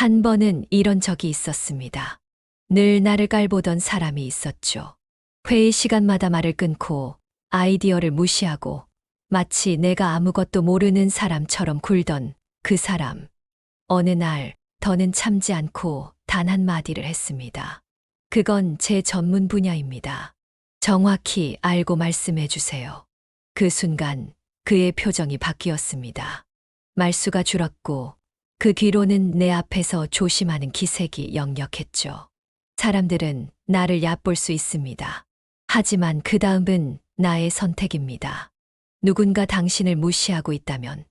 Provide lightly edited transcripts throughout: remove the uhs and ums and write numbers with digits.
한 번은 이런 적이 있었습니다. 늘 나를 깔보던 사람이 있었죠. 회의 시간마다 말을 끊고 아이디어를 무시하고 마치 내가 아무것도 모르는 사람처럼 굴던 그 사람. 어느 날 더는 참지 않고 단 한마디를 했습니다. 그건 제 전문 분야입니다. 정확히 알고 말씀해 주세요. 그 순간 그의 표정이 바뀌었습니다. 말수가 줄었고 그 뒤로는 내 앞에서 조심하는 기색이 역력했죠. 사람들은 나를 얕볼 수 있습니다. 하지만 그 다음은 나의 선택입니다. 누군가 당신을 무시하고 있다면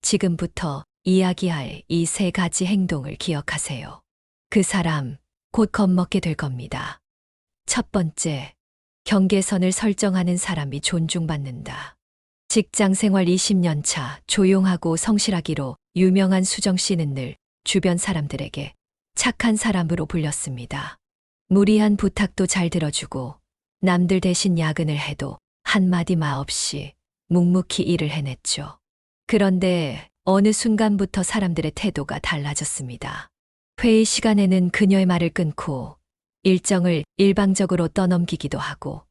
지금부터 이야기할 이 세 가지 행동을 기억하세요. 그 사람 곧 겁먹게 될 겁니다. 첫 번째, 경계선을 설정하는 사람이 존중받는다. 직장 생활 20년 차 조용하고 성실하기로 유명한 수정 씨는 늘 주변 사람들에게 착한 사람으로 불렸습니다. 무리한 부탁도 잘 들어주고 남들 대신 야근을 해도 한마디 말 없이 묵묵히 일을 해냈죠. 그런데 어느 순간부터 사람들의 태도가 달라졌습니다. 회의 시간에는 그녀의 말을 끊고 일정을 일방적으로 떠넘기기도 하고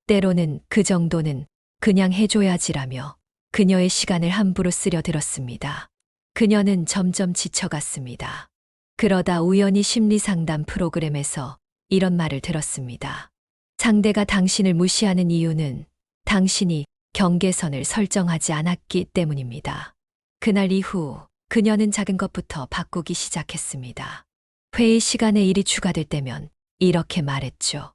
때로는 그 정도는 그냥 해줘야지라며 그녀의 시간을 함부로 쓰려 들었습니다. 그녀는 점점 지쳐갔습니다. 그러다 우연히 심리상담 프로그램에서 이런 말을 들었습니다. 상대가 당신을 무시하는 이유는 당신이 경계선을 설정하지 않았기 때문입니다. 그날 이후 그녀는 작은 것부터 바꾸기 시작했습니다. 회의 시간에 일이 추가될 때면 이렇게 말했죠.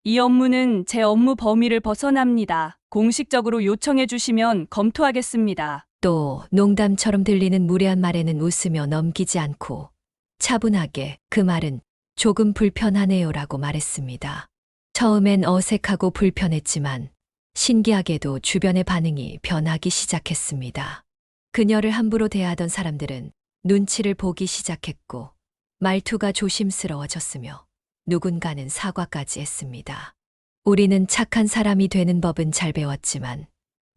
이 업무는 제 업무 범위를 벗어납니다. 공식적으로 요청해 주시면 검토하겠습니다. 또 농담처럼 들리는 무례한 말에는 웃으며 넘기지 않고 차분하게 그 말은 조금 불편하네요라고 말했습니다. 처음엔 어색하고 불편했지만 신기하게도 주변의 반응이 변하기 시작했습니다. 그녀를 함부로 대하던 사람들은 눈치를 보기 시작했고 말투가 조심스러워졌으며 누군가는 사과까지 했습니다. 우리는 착한 사람이 되는 법은 잘 배웠지만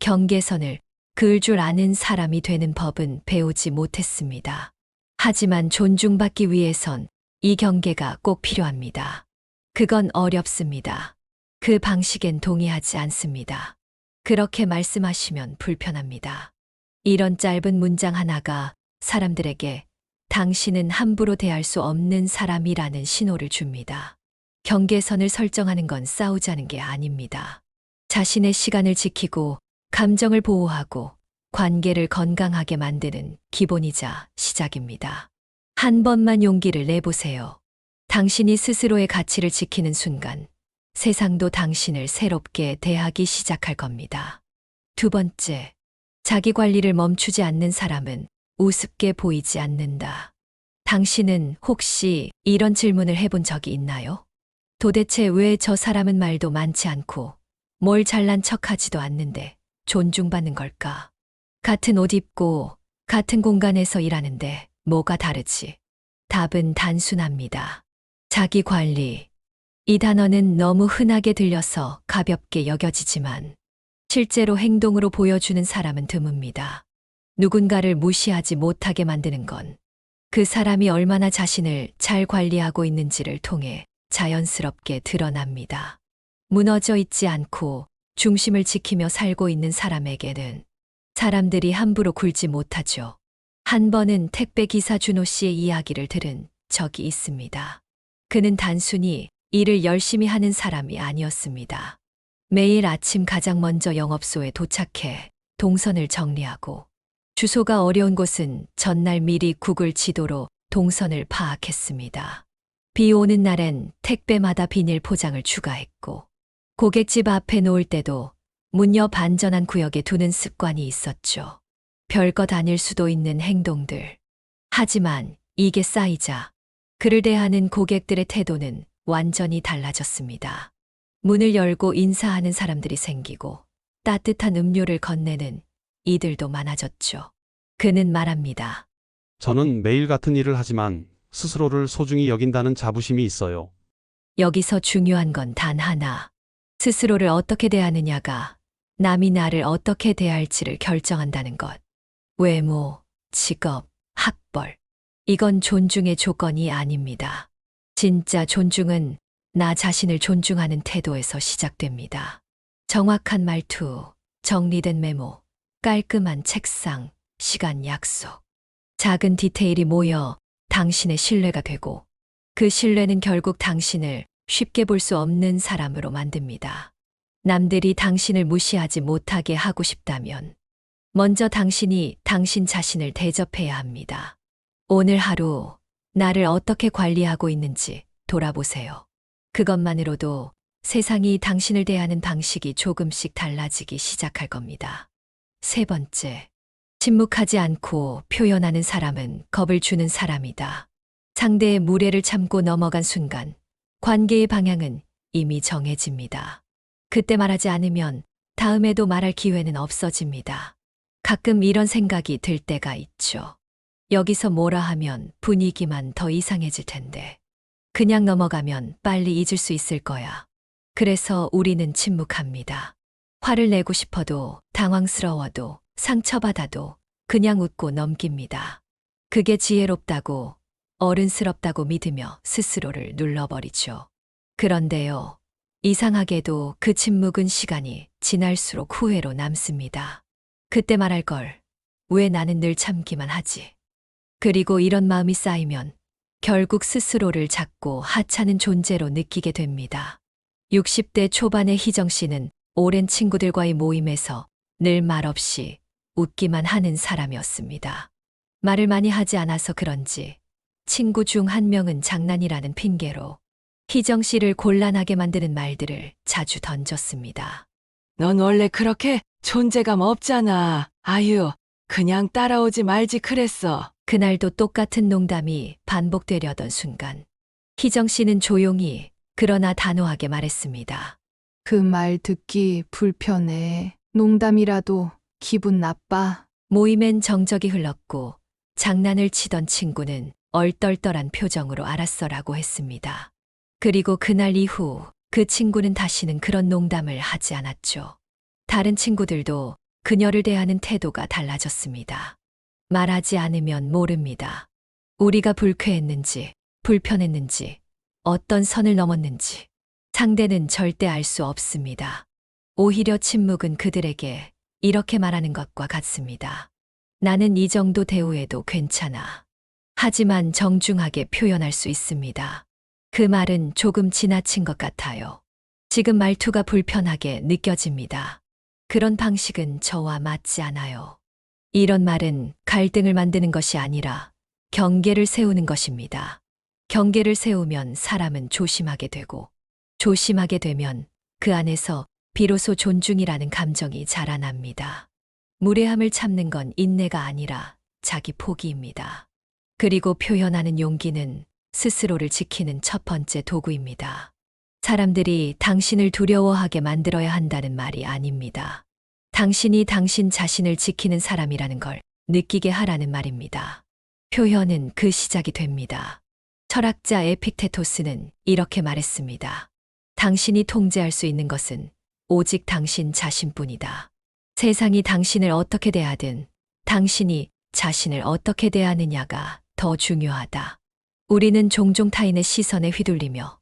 경계선을 그을 줄 아는 사람이 되는 법은 배우지 못했습니다. 하지만 존중받기 위해선 이 경계가 꼭 필요합니다. 그건 어렵습니다. 그 방식엔 동의하지 않습니다. 그렇게 말씀하시면 불편합니다. 이런 짧은 문장 하나가 사람들에게 당신은 함부로 대할 수 없는 사람이라는 신호를 줍니다. 경계선을 설정하는 건 싸우자는 게 아닙니다. 자신의 시간을 지키고 감정을 보호하고 관계를 건강하게 만드는 기본이자 시작입니다. 한 번만 용기를 내보세요. 당신이 스스로의 가치를 지키는 순간 세상도 당신을 새롭게 대하기 시작할 겁니다. 두 번째, 자기 관리를 멈추지 않는 사람은 우습게 보이지 않는다. 당신은 혹시 이런 질문을 해본 적이 있나요? 도대체 왜 저 사람은 말도 많지 않고 뭘 잘난 척하지도 않는데 존중받는 걸까? 같은 옷 입고 같은 공간에서 일하는데 뭐가 다르지? 답은 단순합니다. 자기 관리. 이 단어는 너무 흔하게 들려서 가볍게 여겨지지만 실제로 행동으로 보여주는 사람은 드뭅니다. 누군가를 무시하지 못하게 만드는 건 그 사람이 얼마나 자신을 잘 관리하고 있는지를 통해 자연스럽게 드러납니다. 무너져 있지 않고 중심을 지키며 살고 있는 사람에게는 사람들이 함부로 굴지 못하죠. 한 번은 택배기사 준호 씨의 이야기를 들은 적이 있습니다. 그는 단순히 일을 열심히 하는 사람이 아니었습니다. 매일 아침 가장 먼저 영업소에 도착해 동선을 정리하고 주소가 어려운 곳은 전날 미리 구글 지도로 동선을 파악했습니다. 비 오는 날엔 택배마다 비닐 포장을 추가했고 고깃집 앞에 놓을 때도 문 옆 안전한 구역에 두는 습관이 있었죠. 별것 아닐 수도 있는 행동들. 하지만 이게 쌓이자 그를 대하는 고객들의 태도는 완전히 달라졌습니다. 문을 열고 인사하는 사람들이 생기고 따뜻한 음료를 건네는 이들도 많아졌죠. 그는 말합니다. 저는 매일 같은 일을 하지만 스스로를 소중히 여긴다는 자부심이 있어요. 여기서 중요한 건 단 하나. 스스로를 어떻게 대하느냐가 남이 나를 어떻게 대할지를 결정한다는 것. 외모, 직업, 학벌. 이건 존중의 조건이 아닙니다. 진짜 존중은 나 자신을 존중하는 태도에서 시작됩니다. 정확한 말투, 정리된 메모, 깔끔한 책상, 시간 약속. 작은 디테일이 모여 당신의 신뢰가 되고 그 신뢰는 결국 당신을 쉽게 볼 수 없는 사람으로 만듭니다. 남들이 당신을 무시하지 못하게 하고 싶다면 먼저 당신이 당신 자신을 대접해야 합니다. 오늘 하루 나를 어떻게 관리하고 있는지 돌아보세요. 그것만으로도 세상이 당신을 대하는 방식이 조금씩 달라지기 시작할 겁니다. 세 번째, 침묵하지 않고 표현하는 사람은 겁을 주는 사람이다. 상대의 무례를 참고 넘어간 순간 관계의 방향은 이미 정해집니다. 그때 말하지 않으면 다음에도 말할 기회는 없어집니다. 가끔 이런 생각이 들 때가 있죠. 여기서 뭐라 하면 분위기만 더 이상해질 텐데. 그냥 넘어가면 빨리 잊을 수 있을 거야. 그래서 우리는 침묵합니다. 화를 내고 싶어도 당황스러워도 상처받아도 그냥 웃고 넘깁니다. 그게 지혜롭다고 어른스럽다고 믿으며 스스로를 눌러버리죠. 그런데요, 이상하게도 그 침묵은 시간이 지날수록 후회로 남습니다. 그때 말할 걸, 왜 나는 늘 참기만 하지? 그리고 이런 마음이 쌓이면 결국 스스로를 작고 하찮은 존재로 느끼게 됩니다. 60대 초반의 희정 씨는 오랜 친구들과의 모임에서 늘 말없이 웃기만 하는 사람이었습니다. 말을 많이 하지 않아서 그런지 친구 중 한 명은 장난이라는 핑계로 희정 씨를 곤란하게 만드는 말들을 자주 던졌습니다. 넌 원래 그렇게 존재감 없잖아. 아유, 그냥 따라오지 말지 그랬어. 그날도 똑같은 농담이 반복되려던 순간 희정 씨는 조용히 그러나 단호하게 말했습니다. 그 말 듣기 불편해. 농담이라도 기분 나빠. 모임엔 정적이 흘렀고 장난을 치던 친구는 얼떨떨한 표정으로 알았어라고 했습니다. 그리고 그날 이후 그 친구는 다시는 그런 농담을 하지 않았죠. 다른 친구들도 그녀를 대하는 태도가 달라졌습니다. 말하지 않으면 모릅니다. 우리가 불쾌했는지, 불편했는지, 어떤 선을 넘었는지 상대는 절대 알 수 없습니다. 오히려 침묵은 그들에게 이렇게 말하는 것과 같습니다. 나는 이 정도 대우해도 괜찮아. 하지만 정중하게 표현할 수 있습니다. 그 말은 조금 지나친 것 같아요. 지금 말투가 불편하게 느껴집니다. 그런 방식은 저와 맞지 않아요. 이런 말은 갈등을 만드는 것이 아니라 경계를 세우는 것입니다. 경계를 세우면 사람은 조심하게 되고, 조심하게 되면 그 안에서 비로소 존중이라는 감정이 자라납니다. 무례함을 참는 건 인내가 아니라 자기 포기입니다. 그리고 표현하는 용기는 스스로를 지키는 첫 번째 도구입니다. 사람들이 당신을 두려워하게 만들어야 한다는 말이 아닙니다. 당신이 당신 자신을 지키는 사람이라는 걸 느끼게 하라는 말입니다. 표현은 그 시작이 됩니다. 철학자 에픽테토스는 이렇게 말했습니다. 당신이 통제할 수 있는 것은 오직 당신 자신뿐이다. 세상이 당신을 어떻게 대하든 당신이 자신을 어떻게 대하느냐가 더 중요하다. 우리는 종종 타인의 시선에 휘둘리며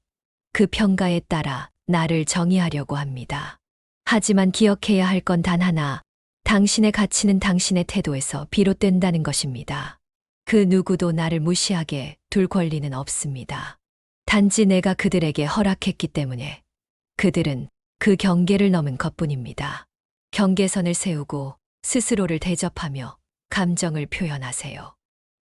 그 평가에 따라 나를 정의하려고 합니다. 하지만 기억해야 할 건 단 하나, 당신의 가치는 당신의 태도에서 비롯된다는 것입니다. 그 누구도 나를 무시하게 둘 권리는 없습니다. 단지 내가 그들에게 허락했기 때문에 그들은 그 경계를 넘은 것뿐입니다. 경계선을 세우고 스스로를 대접하며 감정을 표현하세요.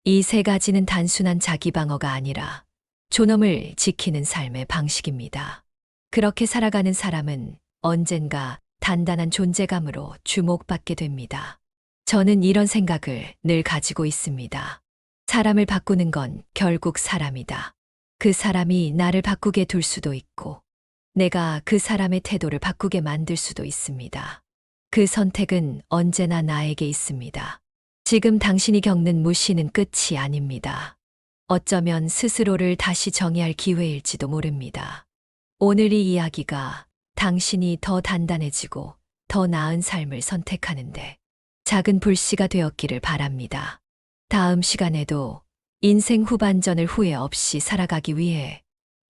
이 세 가지는 단순한 자기 방어가 아니라 존엄을 지키는 삶의 방식입니다. 그렇게 살아가는 사람은 언젠가 단단한 존재감으로 주목받게 됩니다. 저는 이런 생각을 늘 가지고 있습니다. 사람을 바꾸는 건 결국 사람이다. 그 사람이 나를 바꾸게 둘 수도 있고, 내가 그 사람의 태도를 바꾸게 만들 수도 있습니다. 그 선택은 언제나 나에게 있습니다. 지금 당신이 겪는 무시는 끝이 아닙니다. 어쩌면 스스로를 다시 정의할 기회일지도 모릅니다. 오늘 이 이야기가 당신이 더 단단해지고 더 나은 삶을 선택하는데 작은 불씨가 되었기를 바랍니다. 다음 시간에도 인생 후반전을 후회 없이 살아가기 위해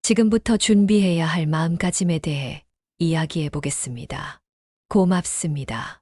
지금부터 준비해야 할 마음가짐에 대해 이야기해 보겠습니다. 고맙습니다.